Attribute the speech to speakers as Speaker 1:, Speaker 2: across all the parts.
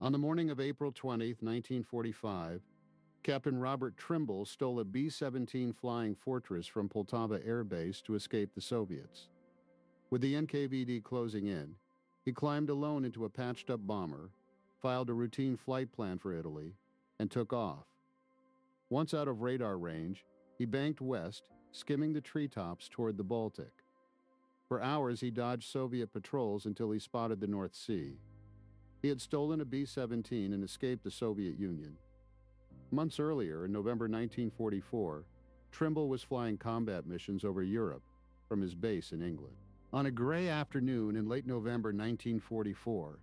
Speaker 1: On the morning of April 20th, 1945, Captain Robert Trimble stole a B-17 Flying Fortress from Poltava Air Base to escape the Soviets. With the NKVD closing in, he climbed alone into a patched-up bomber, filed a routine flight plan for Italy, and took off. Once out of radar range, he banked west, skimming the treetops toward the Baltic. For hours, he dodged Soviet patrols until he spotted the North Sea. He had stolen a B-17 and escaped the Soviet Union. Months earlier, in November 1944, Trimble was flying combat missions over Europe from his base in England. On a gray afternoon in late November 1944,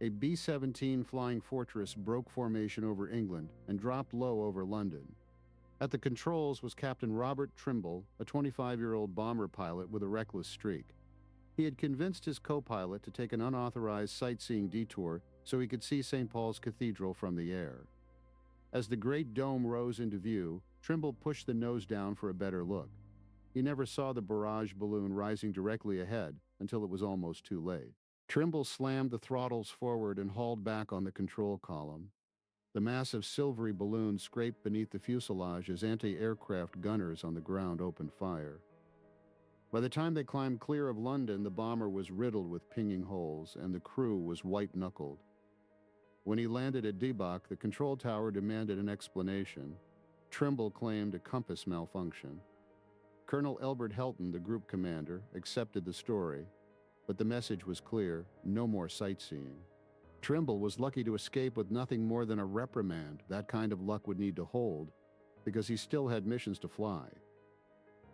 Speaker 1: a B-17 Flying Fortress broke formation over England and dropped low over London. At the controls was Captain Robert Trimble, a 25-year-old bomber pilot with a reckless streak. He had convinced his co-pilot to take an unauthorized sightseeing detour so he could see St. Paul's Cathedral from the air. As the great dome rose into view, Trimble pushed the nose down for a better look. He never saw the barrage balloon rising directly ahead until it was almost too late. Trimble slammed the throttles forward and hauled back on the control column. The massive silvery balloon scraped beneath the fuselage as anti-aircraft gunners on the ground opened fire. By the time they climbed clear of London, the bomber was riddled with pinging holes, and the crew was white-knuckled. When he landed at Dibach, the control tower demanded an explanation. Trimble claimed a compass malfunction. Colonel Elbert Helton, the group commander, accepted the story, but the message was clear: no more sightseeing. Trimble was lucky to escape with nothing more than a reprimand that kind of luck would need to hold, because he still had missions to fly.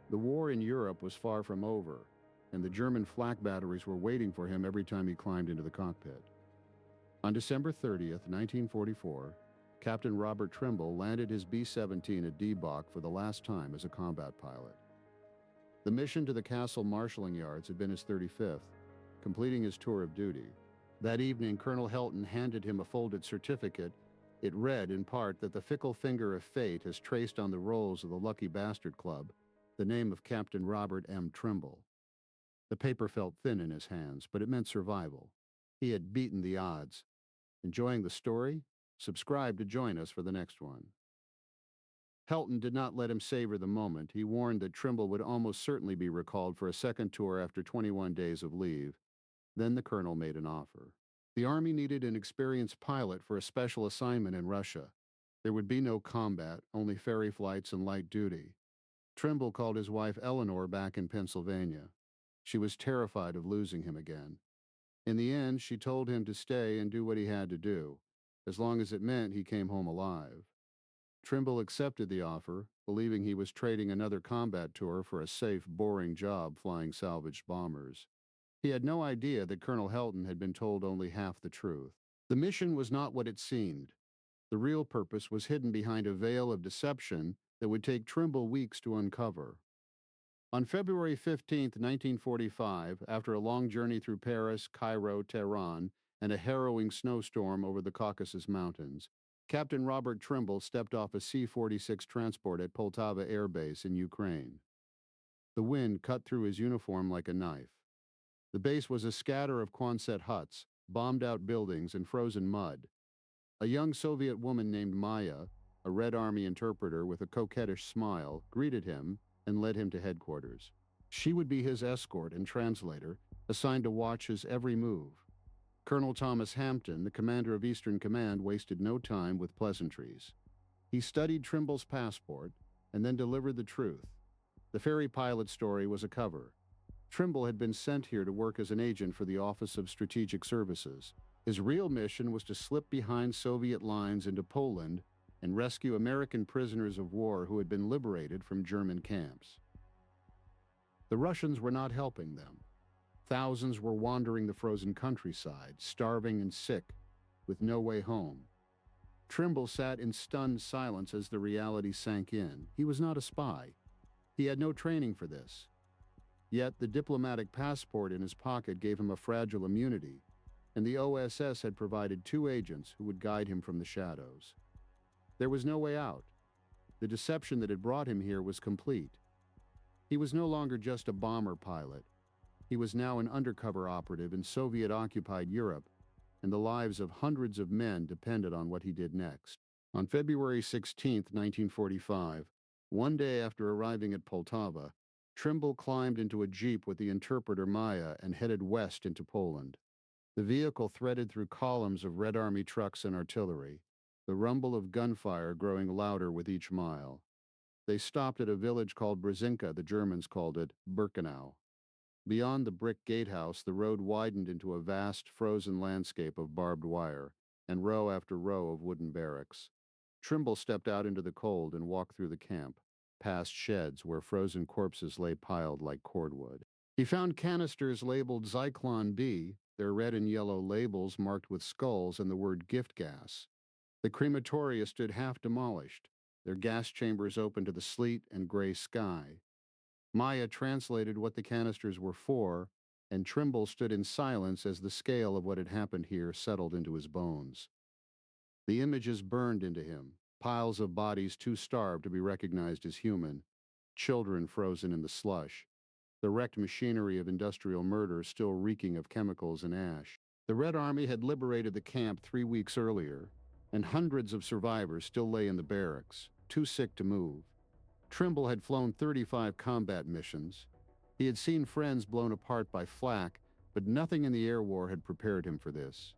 Speaker 1: The war in Europe was far from over, and the German flak batteries were waiting for him every time he climbed into the cockpit. On December 30th, 1944, Captain Robert Trimble landed his B-17 at Dibach for the last time as a combat pilot. The mission to the Castle Marshalling Yards had been his 35th, completing his tour of duty. That evening, Colonel Helton handed him a folded certificate. It read, in part, that the fickle finger of fate has traced on the rolls of the Lucky Bastard Club the name of Captain Robert M. Trimble. The paper felt thin in his hands, but it meant survival. He had beaten the odds. Enjoying the story? Subscribe to join us for the next one. Helton did not let him savor the moment. He warned that Trimble would almost certainly be recalled for a second tour after 21 days of leave. Then the colonel made an offer. The Army needed an experienced pilot for a special assignment in Russia. There would be no combat, only ferry flights and light duty. Trimble called his wife Eleanor back in Pennsylvania. She was terrified of losing him again. In the end, she told him to stay and do what he had to do, as long as it meant he came home alive. Trimble accepted the offer, believing he was trading another combat tour for a safe, boring job flying salvaged bombers. He had no idea that Colonel Helton had been told only half the truth. The mission was not what it seemed. The real purpose was hidden behind a veil of deception that would take Trimble weeks to uncover. On February 15th, 1945, after a long journey through Paris, Cairo, Tehran, and a harrowing snowstorm over the Caucasus Mountains, Captain Robert Trimble stepped off a C-46 transport at Poltava Air Base in Ukraine. The wind cut through his uniform like a knife. The base was a scatter of Quonset huts, bombed-out buildings, and frozen mud. A young Soviet woman named Maya, a Red Army interpreter with a coquettish smile, greeted him and led him to headquarters. She would be his escort and translator, assigned to watch his every move. Colonel Thomas Hampton, the commander of Eastern Command, wasted no time with pleasantries. He studied Trimble's passport and then delivered the truth. The ferry pilot story was a cover. Trimble had been sent here to work as an agent for the Office of Strategic Services. His real mission was to slip behind Soviet lines into Poland and rescue American prisoners of war who had been liberated from German camps. The Russians were not helping them. Thousands were wandering the frozen countryside, starving and sick, with no way home. Trimble sat in stunned silence as the reality sank in. He was not a spy. He had no training for this. Yet the diplomatic passport in his pocket gave him a fragile immunity, and the OSS had provided 2 agents who would guide him from the shadows. There was no way out. The deception that had brought him here was complete. He was no longer just a bomber pilot. He was now an undercover operative in Soviet-occupied Europe, and the lives of hundreds of men depended on what he did next. On February 16, 1945, one day after arriving at Poltava, Trimble climbed into a jeep with the interpreter Maya and headed west into Poland. The vehicle threaded through columns of Red Army trucks and artillery, the rumble of gunfire growing louder with each mile. They stopped at a village called Brzezinka, the Germans called it Birkenau. Beyond the brick gatehouse, the road widened into a vast frozen landscape of barbed wire and row after row of wooden barracks. Trimble stepped out into the cold and walked through the camp, past sheds where frozen corpses lay piled like cordwood. He found canisters labeled Zyklon B, their red and yellow labels marked with skulls and the word gift gas. The crematoria stood half demolished, their gas chambers open to the sleet and gray sky. Maya translated what the canisters were for, and Trimble stood in silence as the scale of what had happened here settled into his bones. The images burned into him, piles of bodies too starved to be recognized as human, children frozen in the slush, the wrecked machinery of industrial murder still reeking of chemicals and ash. The Red Army had liberated the camp 3 weeks earlier, and hundreds of survivors still lay in the barracks, too sick to move. Trimble had flown 35 combat missions. He had seen friends blown apart by flak, but nothing in the air war had prepared him for this.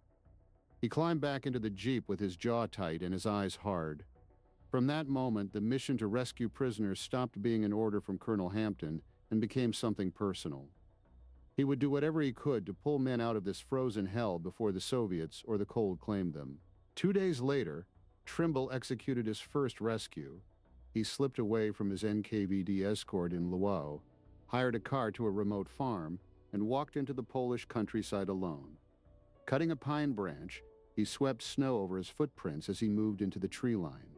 Speaker 1: He climbed back into the jeep with his jaw tight and his eyes hard. From that moment, the mission to rescue prisoners stopped being an order from Colonel Hampton and became something personal. He would do whatever he could to pull men out of this frozen hell before the Soviets or the cold claimed them. 2 days later, Trimble executed his first rescue. He slipped away from his NKVD escort in Lwów, hired a car to a remote farm, and walked into the Polish countryside alone. Cutting a pine branch, he swept snow over his footprints as he moved into the tree line.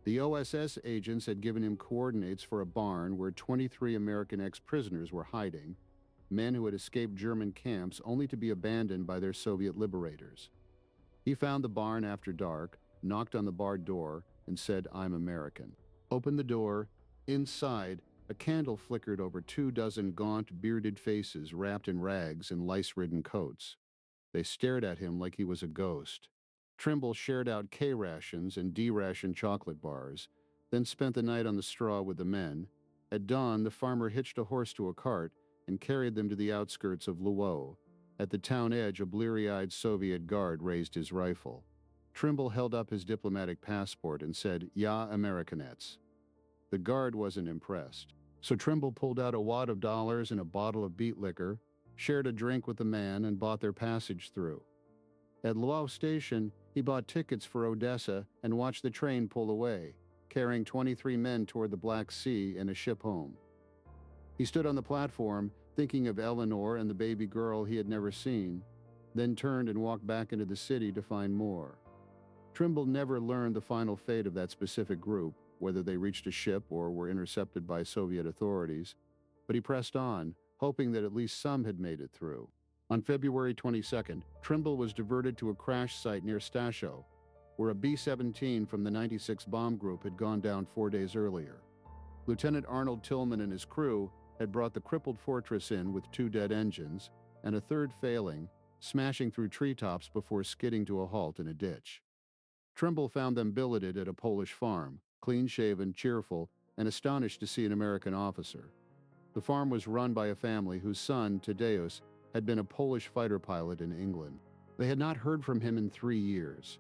Speaker 1: The OSS agents had given him coordinates for a barn where 23 American ex-prisoners were hiding, men who had escaped German camps only to be abandoned by their Soviet liberators. He found the barn after dark, knocked on the barred door, and said, "I'm American." Opened the door. Inside, a candle flickered over 24 gaunt, bearded faces wrapped in rags and lice-ridden coats. They stared at him like he was a ghost. Trimble shared out K-rations and D-ration chocolate bars, then spent the night on the straw with the men. At dawn, the farmer hitched a horse to a cart and carried them to the outskirts of Lwów. At the town edge, a bleary-eyed Soviet guard raised his rifle. Trimble held up his diplomatic passport and said, "Ja, Amerikanets." The guard wasn't impressed, so Trimble pulled out a wad of dollars and a bottle of beet liquor, shared a drink with the man, and bought their passage through. At Lwów station, he bought tickets for Odessa and watched the train pull away, carrying 23 men toward the Black Sea and a ship home. He stood on the platform, thinking of Eleanor and the baby girl he had never seen, then turned and walked back into the city to find more. Trimble never learned the final fate of that specific group, whether they reached a ship or were intercepted by Soviet authorities, but he pressed on, hoping that at least some had made it through. On February 22nd, Trimble was diverted to a crash site near Stasio, where a B-17 from the 96 bomb group had gone down 4 days earlier. Lieutenant Arnold Tillman and his crew had brought the crippled fortress in with 2 dead engines, and a third failing, smashing through treetops before skidding to a halt in a ditch. Trimble found them billeted at a Polish farm, clean-shaven, cheerful, and astonished to see an American officer. The farm was run by a family whose son, Tadeusz, had been a Polish fighter pilot in England. They had not heard from him in 3 years.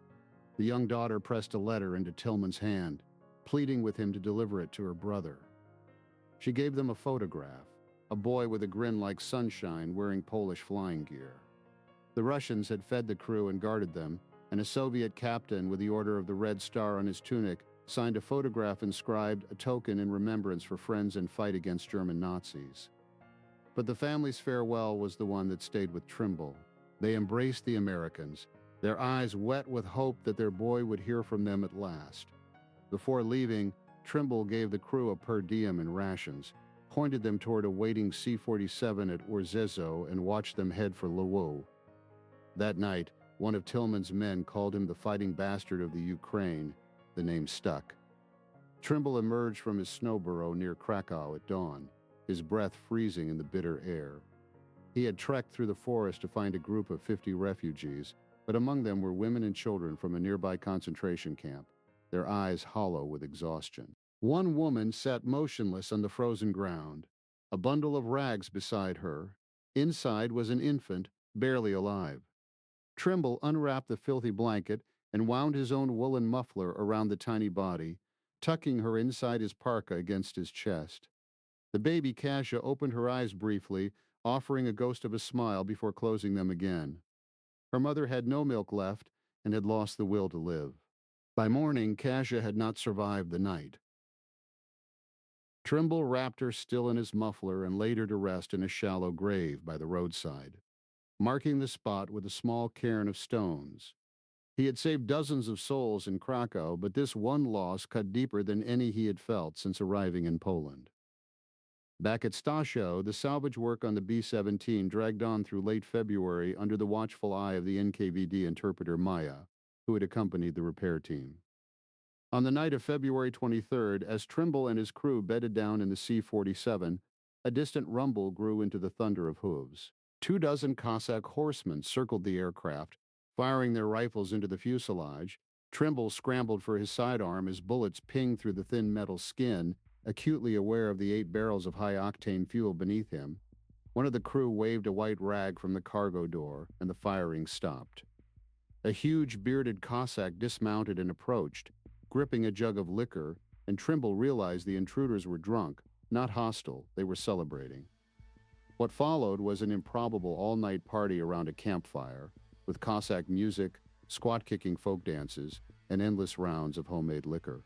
Speaker 1: The young daughter pressed a letter into Tillman's hand, pleading with him to deliver it to her brother. She gave them a photograph, a boy with a grin like sunshine wearing Polish flying gear. The Russians had fed the crew and guarded them, and a Soviet captain with the Order of the Red Star on his tunic signed a photograph inscribed, "A token in remembrance for friends in fight against German Nazis." But the family's farewell was the one that stayed with Trimble. They embraced the Americans, their eyes wet with hope that their boy would hear from them at last. Before leaving, Trimble gave the crew a per diem and rations, pointed them toward a waiting C-47 at Orzezo, and watched them head for Lwów. That night, one of Tillman's men called him the fighting bastard of the Ukraine. The name stuck. Trimble emerged from his snow burrow near Krakow at dawn, his breath freezing in the bitter air. He had trekked through the forest to find a group of 50 refugees, but among them were women and children from a nearby concentration camp, their eyes hollow with exhaustion. One woman sat motionless on the frozen ground, a bundle of rags beside her. Inside was an infant, barely alive. Trimble unwrapped the filthy blanket and wound his own woolen muffler around the tiny body, tucking her inside his parka against his chest. The baby Kasia opened her eyes briefly, offering a ghost of a smile before closing them again. Her mother had no milk left and had lost the will to live. By morning, Kasia had not survived the night. Trimble wrapped her still in his muffler and laid her to rest in a shallow grave by the roadside, marking the spot with a small cairn of stones. He had saved dozens of souls in Krakow, but this one loss cut deeper than any he had felt since arriving in Poland. Back at Stasio, the salvage work on the B-17 dragged on through late February under the watchful eye of the NKVD interpreter Maya, who had accompanied the repair team. On the night of February 23rd, as Trimble and his crew bedded down in the C-47, a distant rumble grew into the thunder of hooves. 24 Cossack horsemen circled the aircraft, firing their rifles into the fuselage. Trimble scrambled for his sidearm as bullets pinged through the thin metal skin, acutely aware of the 8 barrels of high-octane fuel beneath him. One of the crew waved a white rag from the cargo door, and the firing stopped. A huge bearded Cossack dismounted and approached, gripping a jug of liquor, and Trimble realized the intruders were drunk, not hostile. They were celebrating. What followed was an improbable all-night party around a campfire, with Cossack music, squat-kicking folk dances, and endless rounds of homemade liquor.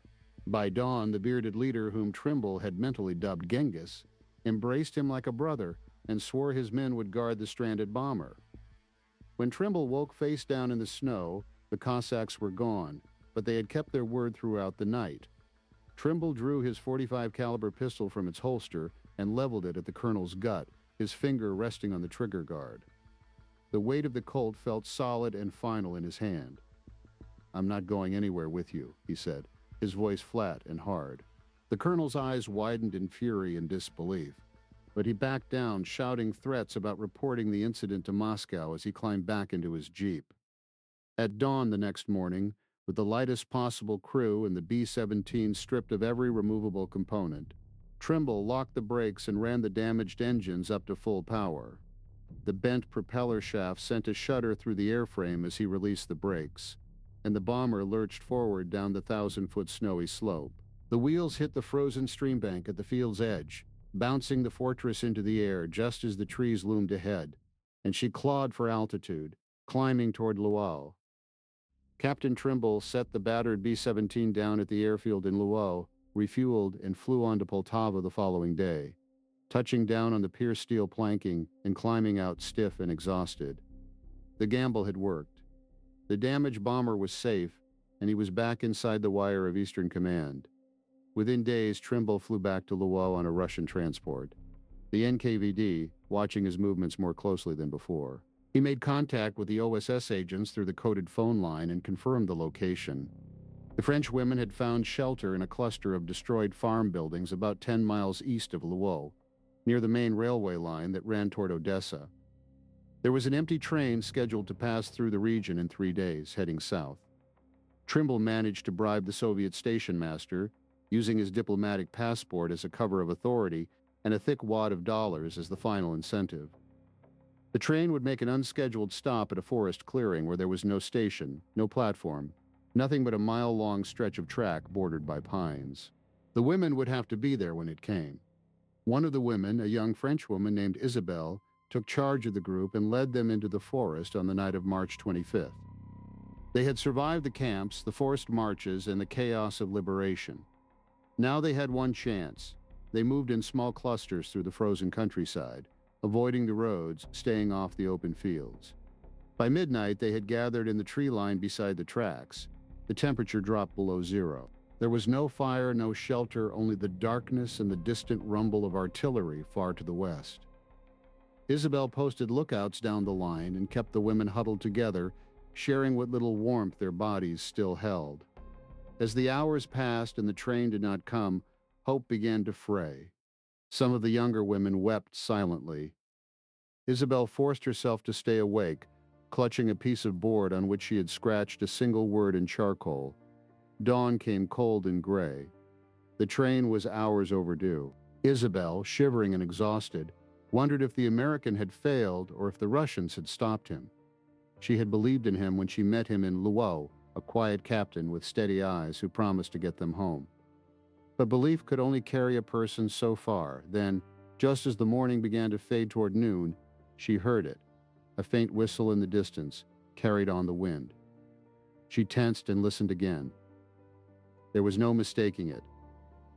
Speaker 1: By dawn, the bearded leader, whom Trimble had mentally dubbed Genghis, embraced him like a brother and swore his men would guard the stranded bomber. When Trimble woke face down in the snow, the Cossacks were gone, but they had kept their word throughout the night. Trimble drew his .45 caliber pistol from its holster and leveled it at the colonel's gut, his finger resting on the trigger guard. The weight of the Colt felt solid and final in his hand. "I'm not going anywhere with you," he said, his voice flat and hard. The colonel's eyes widened in fury and disbelief, but he backed down, shouting threats about reporting the incident to Moscow as he climbed back into his jeep. At dawn the next morning, with the lightest possible crew and the B-17 stripped of every removable component, Trimble locked the brakes and ran the damaged engines up to full power. The bent propeller shaft sent a shudder through the airframe as he released the brakes, and the bomber lurched forward down the 1,000-foot snowy slope. The wheels hit the frozen stream bank at the field's edge, bouncing the fortress into the air just as the trees loomed ahead, and she clawed for altitude, climbing toward Lwów. Captain Trimble set the battered B-17 down at the airfield in Lwów, refueled, and flew on to Poltava the following day, touching down on the pierced steel planking and climbing out stiff and exhausted. The gamble had worked. The damaged bomber was safe, and he was back inside the wire of Eastern Command. Within days, Trimble flew back to Lwów on a Russian transport, the NKVD watching his movements more closely than before. He made contact with the OSS agents through the coded phone line and confirmed the location. The French women had found shelter in a cluster of destroyed farm buildings about 10 miles east of Lwów, near the main railway line that ran toward Odessa. There was an empty train scheduled to pass through the region in 3 days, heading south. Trimble managed to bribe the Soviet station master, using his diplomatic passport as a cover of authority and a thick wad of dollars as the final incentive. The train would make an unscheduled stop at a forest clearing where there was no station, no platform, nothing but a mile-long stretch of track bordered by pines. The women would have to be there when it came. One of the women, a young French woman named Isabelle, took charge of the group and led them into the forest on the night of March 25th. They had survived the camps, the forced marches, and the chaos of liberation. Now they had one chance. They moved in small clusters through the frozen countryside, avoiding the roads, staying off the open fields. By midnight, they had gathered in the tree line beside the tracks. The temperature dropped below zero. There was no fire, no shelter, only the darkness and the distant rumble of artillery far to the west. Isabel posted lookouts down the line and kept the women huddled together, sharing what little warmth their bodies still held. As the hours passed and the train did not come, hope began to fray. Some of the younger women wept silently. Isabel forced herself to stay awake, clutching a piece of board on which she had scratched a single word in charcoal. Dawn came cold and gray. The train was hours overdue. Isabel, shivering and exhausted, wondered if the American had failed or if the Russians had stopped him. She had believed in him when she met him in Luo, a quiet captain with steady eyes who promised to get them home. But belief could only carry a person so far. Then, just as the morning began to fade toward noon, she heard it. A faint whistle in the distance, carried on the wind. She tensed and listened again. There was no mistaking it.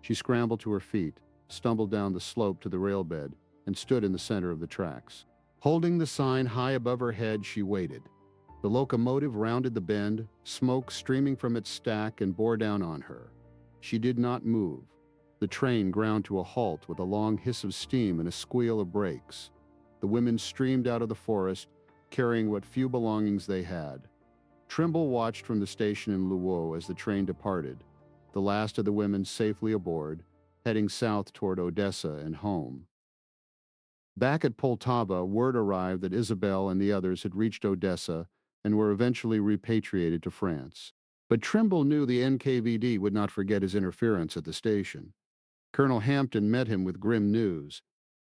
Speaker 1: She scrambled to her feet, stumbled down the slope to the railbed, and stood in the center of the tracks. Holding the sign high above her head, she waited. The locomotive rounded the bend, smoke streaming from its stack, and bore down on her. She did not move. The train ground to a halt with a long hiss of steam and a squeal of brakes. The women streamed out of the forest, carrying what few belongings they had. Trimble watched from the station in Luo as the train departed, the last of the women safely aboard, heading south toward Odessa and home. Back at Poltava, word arrived that Isabel and the others had reached Odessa and were eventually repatriated to France. But Trimble knew the NKVD would not forget his interference at the station. Colonel Hampton met him with grim news.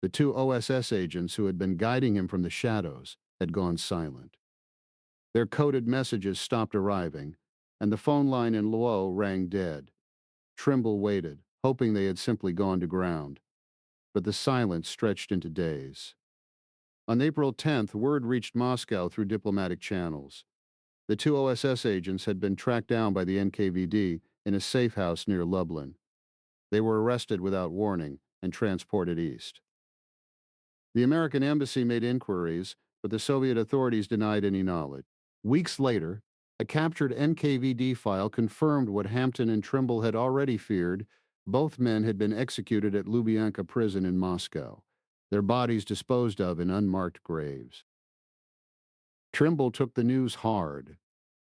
Speaker 1: The two OSS agents who had been guiding him from the shadows had gone silent. Their coded messages stopped arriving, and the phone line in Luo rang dead. Trimble waited, hoping they had simply gone to ground. But the silence stretched into days. On April 10th, word reached Moscow through diplomatic channels. The two OSS agents had been tracked down by the NKVD in a safe house near Lublin. They were arrested without warning and transported east. The American embassy made inquiries, but the Soviet authorities denied any knowledge. Weeks later, a captured NKVD file confirmed what Hampton and Trimble had already feared. Both men had been executed at Lubyanka prison in Moscow, their bodies disposed of in unmarked graves. Trimble took the news hard.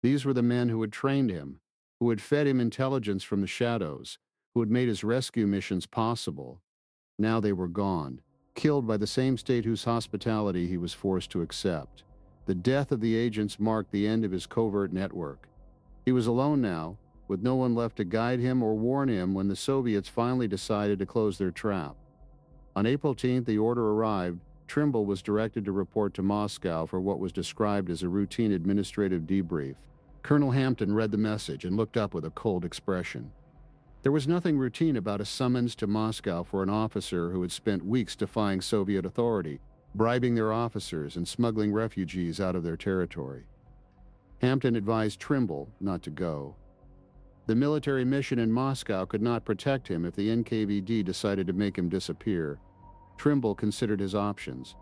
Speaker 1: These were the men who had trained him, who had fed him intelligence from the shadows, who had made his rescue missions possible. Now they were gone, killed by the same state whose hospitality he was forced to accept. The death of the agents marked the end of his covert network. He was alone now, with no one left to guide him or warn him when the Soviets finally decided to close their trap. On April 10th, the order arrived. Trimble was directed to report to Moscow for what was described as a routine administrative debrief. Colonel Hampton read the message and looked up with a cold expression. There was nothing routine about a summons to Moscow for an officer who had spent weeks defying Soviet authority, bribing their officers and smuggling refugees out of their territory. Hampton advised Trimble not to go. The military mission in Moscow could not protect him if the NKVD decided to make him disappear. Trimble considered his options.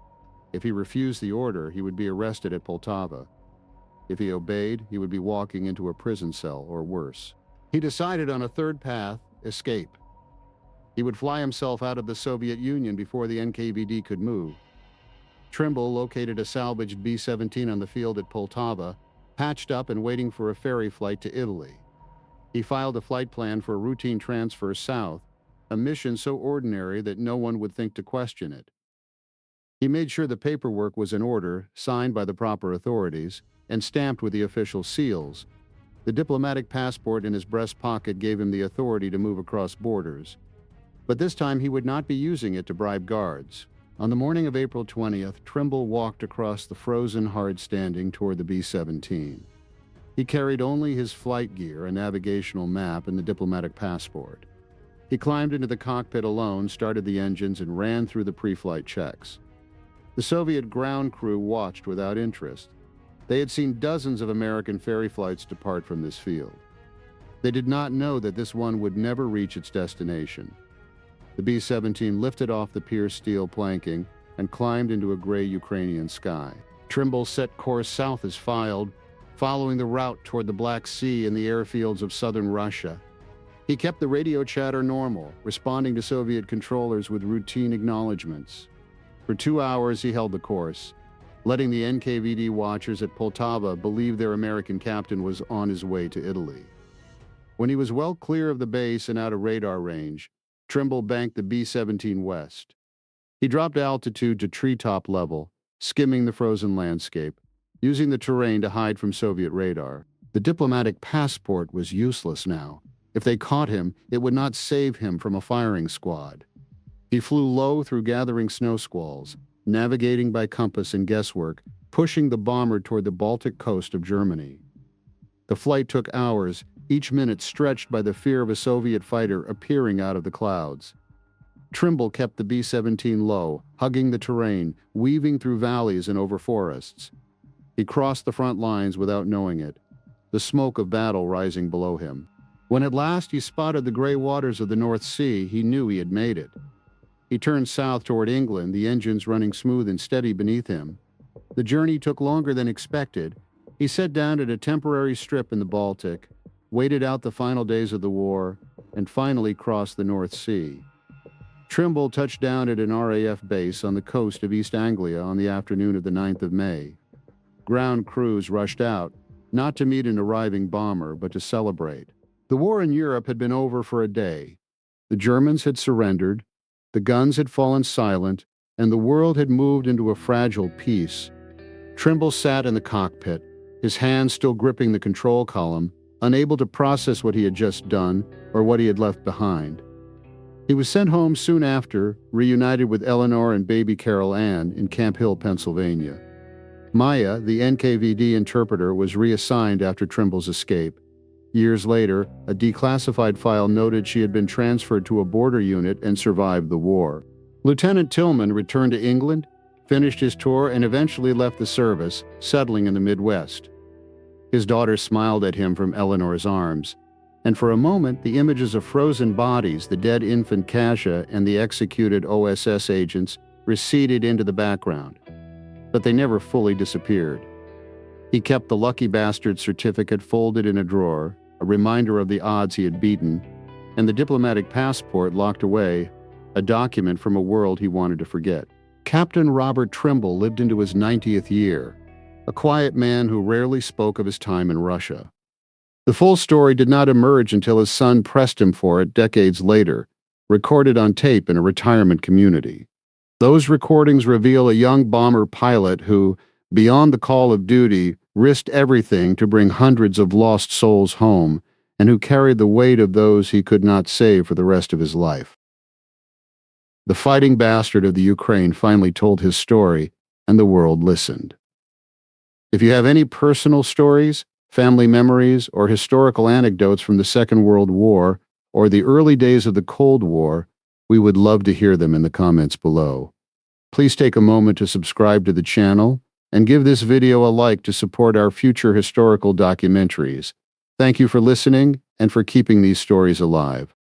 Speaker 1: If he refused the order, he would be arrested at Poltava. If he obeyed, he would be walking into a prison cell or worse. He decided on a third path: escape. He would fly himself out of the Soviet Union before the NKVD could move. Trimble located a salvaged B-17 on the field at Poltava, patched up and waiting for a ferry flight to Italy. He filed a flight plan for a routine transfer south, a mission so ordinary that no one would think to question it. He made sure the paperwork was in order, signed by the proper authorities, and stamped with the official seals. The diplomatic passport in his breast pocket gave him the authority to move across borders. But this time he would not be using it to bribe guards. On the morning of April 20th, Trimble walked across the frozen hard standing toward the B-17. He carried only his flight gear, a navigational map, and the diplomatic passport. He climbed into the cockpit alone, started the engines, and ran through the pre-flight checks. The Soviet ground crew watched without interest. They had seen dozens of American ferry flights depart from this field. They did not know that this one would never reach its destination. The B-17 lifted off the pierced steel planking and climbed into a gray Ukrainian sky. Trimble set course south as filed, following the route toward the Black Sea and the airfields of southern Russia. He kept the radio chatter normal, responding to Soviet controllers with routine acknowledgments. For 2 hours he held the course, letting the NKVD watchers at Poltava believe their American captain was on his way to Italy. When he was well clear of the base and out of radar range, Trimble banked the B-17 west. He dropped altitude to treetop level, skimming the frozen landscape. using the terrain to hide from Soviet radar. The diplomatic passport was useless now. If they caught him, it would not save him from a firing squad. He flew low through gathering snow squalls, navigating by compass and guesswork, pushing the bomber toward the Baltic coast of Germany. The flight took hours, each minute stretched by the fear of a Soviet fighter appearing out of the clouds. Trimble kept the B-17 low, hugging the terrain, weaving through valleys and over forests. He crossed the front lines without knowing it, the smoke of battle rising below him. When at last he spotted the gray waters of the North Sea, he knew he had made it. He turned south toward England, the engines running smooth and steady beneath him. The journey took longer than expected. He sat down at a temporary strip in the Baltic, waited out the final days of the war, and finally crossed the North Sea. Trimble touched down at an RAF base on the coast of East Anglia on the afternoon of the 9th of May. Ground crews rushed out, not to meet an arriving bomber, but to celebrate. The war in Europe had been over for a day. The Germans had surrendered, the guns had fallen silent, and the world had moved into a fragile peace. Trimble sat in the cockpit, his hands still gripping the control column, unable to process what he had just done or what he had left behind. He was sent home soon after, reunited with Eleanor and baby Carol Ann in Camp Hill, Pennsylvania. Maya, the NKVD interpreter, was reassigned after Trimble's escape. Years later, a declassified file noted she had been transferred to a border unit and survived the war. Lieutenant Tillman returned to England, finished his tour, and eventually left the service, settling in the Midwest. His daughter smiled at him from Eleanor's arms, and for a moment the images of frozen bodies, the dead infant Kasia and the executed OSS agents, receded into the background. But they never fully disappeared. He kept the lucky bastard certificate folded in a drawer, a reminder of the odds he had beaten, and the diplomatic passport locked away, a document from a world he wanted to forget. Captain Robert Trimble lived into his 90th year, a quiet man who rarely spoke of his time in Russia. The full story did not emerge until his son pressed him for it decades later, recorded on tape in a retirement community. Those recordings reveal a young bomber pilot who, beyond the call of duty, risked everything to bring hundreds of lost souls home, and who carried the weight of those he could not save for the rest of his life. The fighting bastard of the Ukraine finally told his story, and the world listened. If you have any personal stories, family memories, or historical anecdotes from the Second World War or the early days of the Cold War, we would love to hear them in the comments below. Please take a moment to subscribe to the channel and give this video a like to support our future historical documentaries. Thank you for listening and for keeping these stories alive.